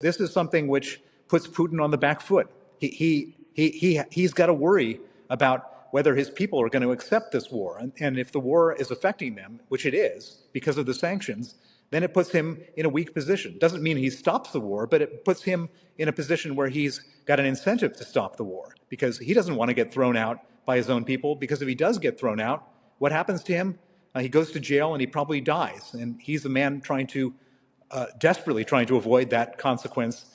This is something which puts Putin on the back foot. He's got to worry about whether his people are going to accept this war. And if the war is affecting them, which it is because of the sanctions, then it puts him in a weak position. Doesn't mean he stops the war, but it puts him in a position where he's got an incentive to stop the war because he doesn't want to get thrown out by his own people. Because if he does get thrown out, what happens to him? He goes to jail and he probably dies. And he's a man desperately trying to avoid that consequence.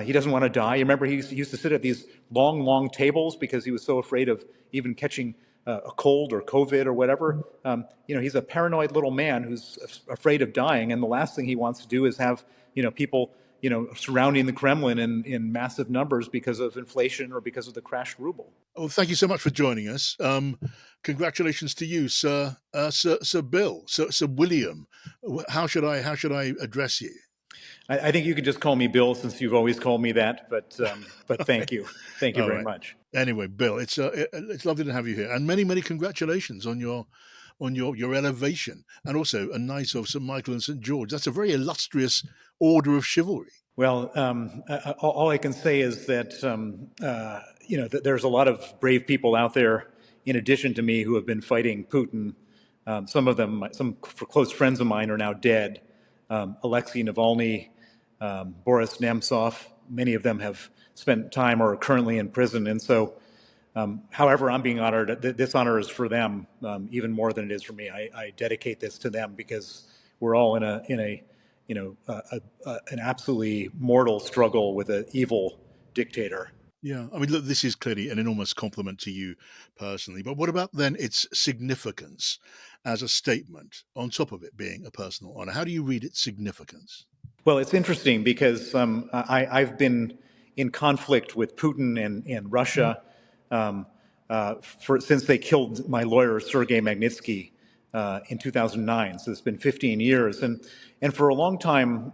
He doesn't want to die. You remember he used to sit at these long, long tables because he was so afraid of even catching a cold or COVID or whatever. He's a paranoid little man who's afraid of dying, and the last thing he wants to do is have people surrounding the Kremlin in massive numbers because of inflation or because of the crashed ruble. Oh, thank you so much for joining us. Congratulations to you, Sir Bill, Sir William. How should I address you? I think you could just call me Bill, since you've always called me that. But thank you very much. Anyway, Bill, it's lovely to have you here, and many congratulations on your elevation, and also a Knight of St. Michael and St. George. That's a very illustrious order of chivalry. Well, all I can say is that that there's a lot of brave people out there, in addition to me, who have been fighting Putin. Some of them, some close friends of mine, are now dead. Alexei Navalny, Boris Nemtsov, many of them have spent time or are currently in prison. And so, however I'm being honored, this honor is for them even more than it is for me. I dedicate this to them because we're all in an absolutely mortal struggle with an evil dictator. Yeah, I mean, look, this is clearly an enormous compliment to you personally, but what about then its significance as a statement on top of it being a personal honor? How do you read its significance? Well, it's interesting because I've been in conflict with Putin and Russia since they killed my lawyer, Sergei Magnitsky, in 2009. So it's been 15 years. And for a long time,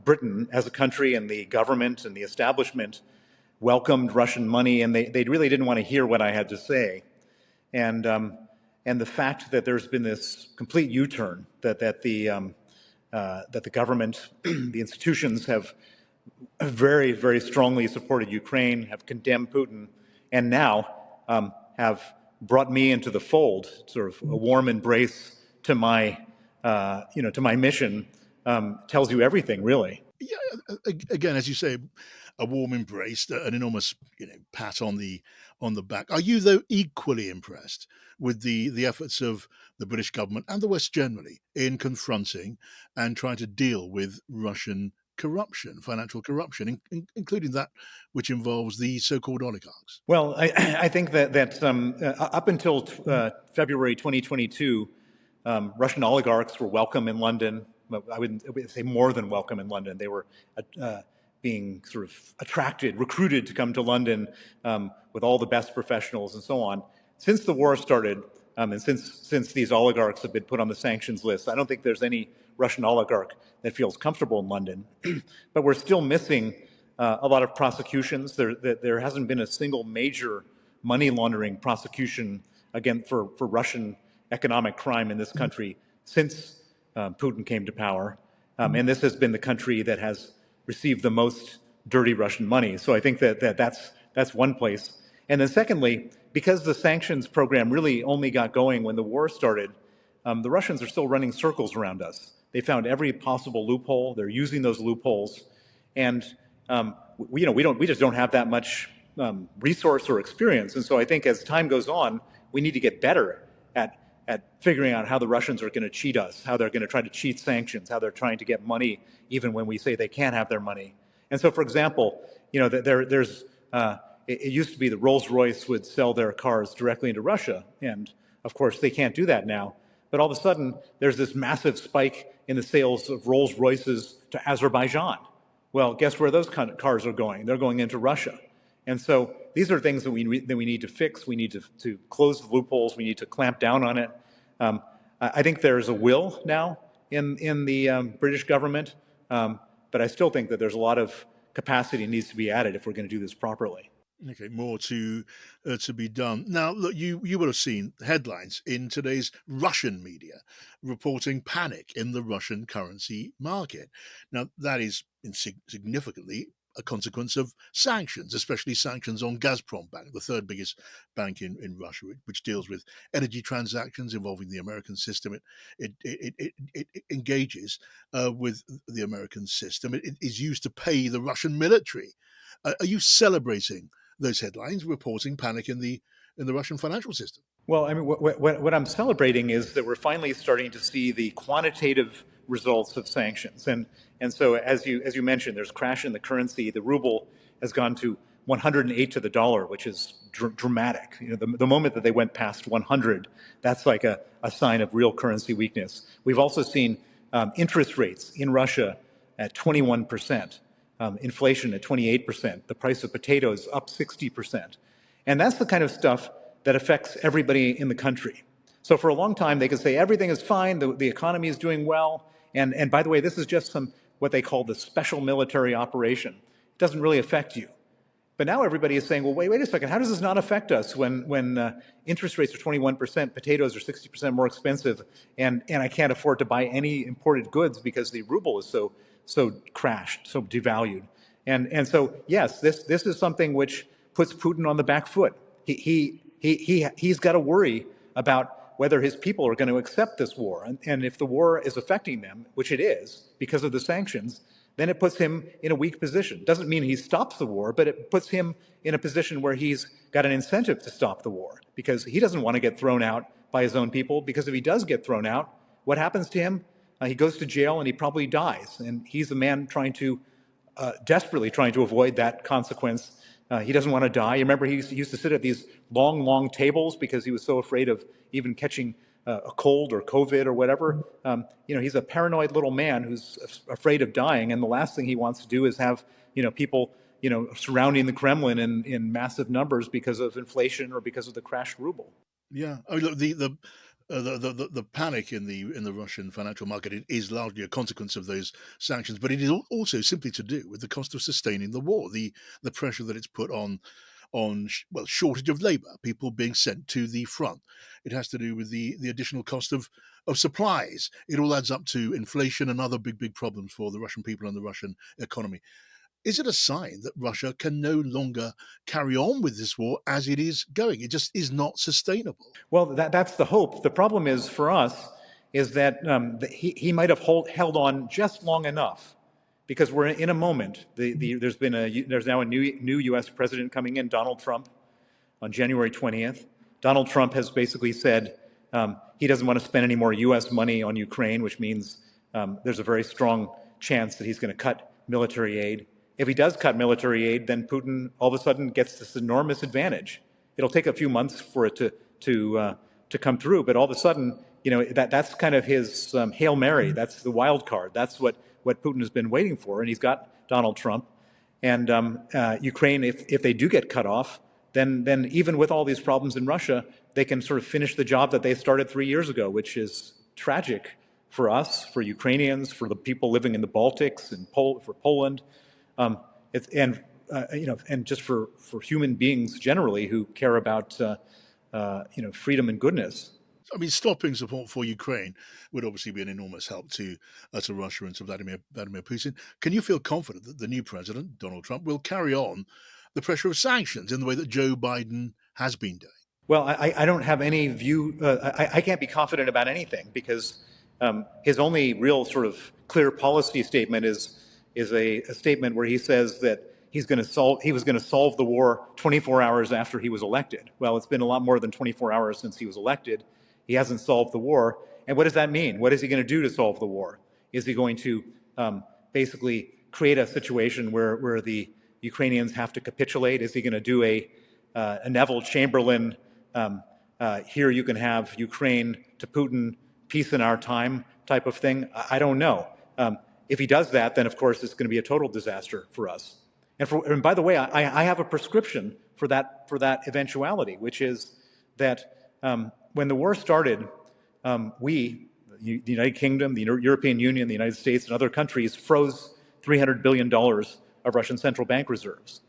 Britain as a country and the government and the establishment welcomed Russian money, and they really didn't want to hear what I had to say. And the fact that there's been this complete U-turn, that the government, the institutions have very, very strongly supported Ukraine, have condemned Putin, and now have brought me into the fold, sort of a warm embrace to my mission, tells you everything, really. Yeah, again, as you say, a warm embrace, an enormous pat on the back. Are you, though, equally impressed with the efforts of the British government and the West generally in confronting and trying to deal with Russian corruption, financial corruption, including that which involves the so-called oligarchs? Well, I think that up until February 2022, Russian oligarchs were welcome in London. I would say more than welcome in London. They were being sort of recruited to come to London with all the best professionals and so on. Since the war started, and since these oligarchs have been put on the sanctions list, I don't think there's any Russian oligarch that feels comfortable in London. But we're still missing a lot of prosecutions. There hasn't been a single major money laundering prosecution again for Russian economic crime in this country since Putin came to power. And this has been the country that has received the most dirty Russian money. So I think that's one place. And then secondly, because the sanctions program really only got going when the war started, the Russians are still running circles around us. They found every possible loophole. They're using those loopholes. And we just don't have that much resource or experience. And so I think as time goes on, we need to get better at figuring out how the Russians are going to cheat us, how they're going to try to cheat sanctions, how they're trying to get money even when we say they can't have their money. And so, for example, it used to be that Rolls-Royce would sell their cars directly into Russia, and of course they can't do that now. But all of a sudden, there's this massive spike in the sales of Rolls-Royces to Azerbaijan. Well, guess where those kind of cars are going? They're going into Russia. And so these are things that we need to fix. We need to close the loopholes. We need to clamp down on it. I think there's a will now in the British government, but I still think that there's a lot of capacity needs to be added if we're going to do this properly. Okay, more to be done. Now, look, you would have seen headlines in today's Russian media reporting panic in the Russian currency market. Now, that is significantly a consequence of sanctions, especially sanctions on Gazprom Bank, the third biggest bank in Russia, which deals with energy transactions involving the American system. It engages with the American system. It is used to pay the Russian military. Are you celebrating those headlines reporting panic in the Russian financial system? Well, I mean, what I'm celebrating is that we're finally starting to see the quantitative results of sanctions, and so as you mentioned, there's a crash in the currency. The ruble has gone to 108 to the dollar, which is dramatic. You know, the moment that they went past 100, that's like a sign of real currency weakness. We've also seen interest rates in Russia at 21%, inflation at 28%, the price of potatoes up 60%, and that's the kind of stuff that affects everybody in the country. So for a long time, they could say everything is fine, the economy is doing well, and by the way, this is just what they call the special military operation. It doesn't really affect you. But now everybody is saying, well, wait a second, how does this not affect us when interest rates are 21%, potatoes are 60% more expensive, and I can't afford to buy any imported goods because the ruble is so crashed, so devalued. And so, yes, this is something which puts Putin on the back foot. He's got to worry about whether his people are going to accept this war. And if the war is affecting them, which it is because of the sanctions, then it puts him in a weak position. Doesn't mean he stops the war, but it puts him in a position where he's got an incentive to stop the war because he doesn't want to get thrown out by his own people, because if he does get thrown out, what happens to him? He goes to jail and he probably dies. And he's the man desperately trying to avoid that consequence. He doesn't want to die. You remember he used to sit at these long tables because he was so afraid of even catching a cold or COVID or whatever. He's a paranoid little man who's afraid of dying, and the last thing he wants to do is have people surrounding the Kremlin in massive numbers because of inflation or because of the crashed ruble. Yeah, I mean, look, the panic in the Russian financial market is largely a consequence of those sanctions, but it is also simply to do with the cost of sustaining the war, the pressure that it's put on shortage of labour, people being sent to the front. It has to do with the additional cost of supplies. It all adds up to inflation and other big problems for the Russian people and the Russian economy. Is it a sign that Russia can no longer carry on with this war as it is going? It just is not sustainable. Well, that's the hope. The problem is for us is that he might have held on just long enough, because we're in a moment. There's now a new U.S. president coming in, Donald Trump, on January 20th. Donald Trump has basically said he doesn't want to spend any more U.S. money on Ukraine, which means there's a very strong chance that he's going to cut military aid. If he does cut military aid, then Putin all of a sudden gets this enormous advantage. It'll take a few months for it to come through, but all of a sudden, that's kind of his Hail Mary. That's the wild card. That's what Putin has been waiting for, and he's got Donald Trump. And Ukraine, if they do get cut off, then even with all these problems in Russia, they can sort of finish the job that they started 3 years ago, which is tragic for us, for Ukrainians, for the people living in the Baltics, and for Poland. And just for human beings generally who care about freedom and goodness. I mean, stopping support for Ukraine would obviously be an enormous help to Russia and to Vladimir Putin. Can you feel confident that the new president, Donald Trump, will carry on the pressure of sanctions in the way that Joe Biden has been doing? Well, I don't have any view. I can't be confident about anything because his only real sort of clear policy statement is a statement where he says that he was going to solve the war 24 hours after he was elected. Well, it's been a lot more than 24 hours since he was elected. He hasn't solved the war. And what does that mean? What is he going to do to solve the war? Is he going to basically create a situation where the Ukrainians have to capitulate? Is he going to do a Neville Chamberlain, here you can have Ukraine to Putin, peace in our time type of thing? I don't know. If he does that, then of course it's going to be a total disaster for us. And by the way, I have a prescription for that eventuality, which is that when the war started, the United Kingdom, the European Union, the United States, and other countries froze $300 billion of Russian central bank reserves.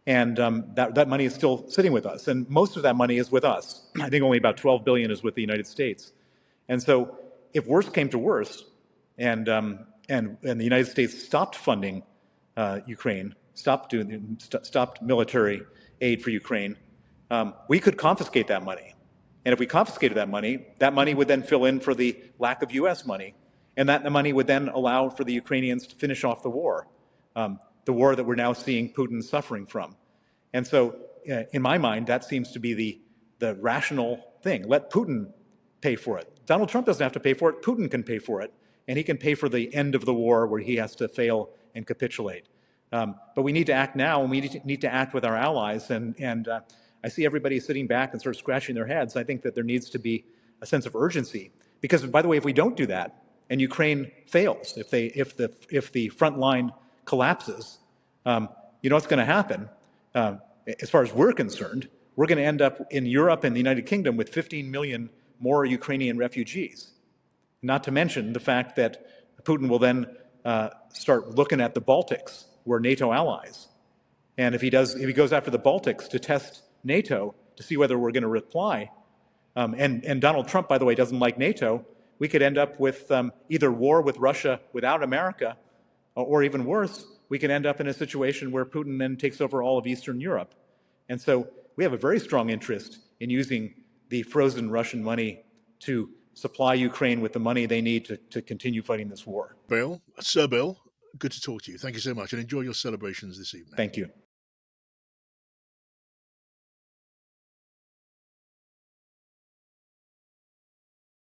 And that money is still sitting with us. And most of that money is with us. I think only about 12 billion is with the United States. And so if worse came to worse, and the United States stopped funding Ukraine, stopped military aid for Ukraine, we could confiscate that money. And if we confiscated that money would then fill in for the lack of U.S. money. And that money would then allow for the Ukrainians to finish off the war that we're now seeing Putin suffering from. And so, in my mind, that seems to be the rational thing. Let Putin pay for it. Donald Trump doesn't have to pay for it. Putin can pay for it. And he can pay for the end of the war where he has to fail and capitulate. But we need to act now, and we need to act with our allies. And I see everybody sitting back and sort of scratching their heads. I think that there needs to be a sense of urgency. Because, by the way, if we don't do that, and Ukraine fails, if the front line collapses, you know what's going to happen? As far as we're concerned, we're going to end up in Europe and the United Kingdom with 15 million more Ukrainian refugees. Not to mention the fact that Putin will then start looking at the Baltics, we're NATO allies. And if he goes after the Baltics to test NATO to see whether we're going to reply, and Donald Trump, by the way, doesn't like NATO, we could end up with either war with Russia without America, or even worse, we could end up in a situation where Putin then takes over all of Eastern Europe. And so we have a very strong interest in using the frozen Russian money to supply Ukraine with the money they need to continue fighting this war. Bill, Sir Bill, good to talk to you. Thank you so much, and enjoy your celebrations this evening. Thank you.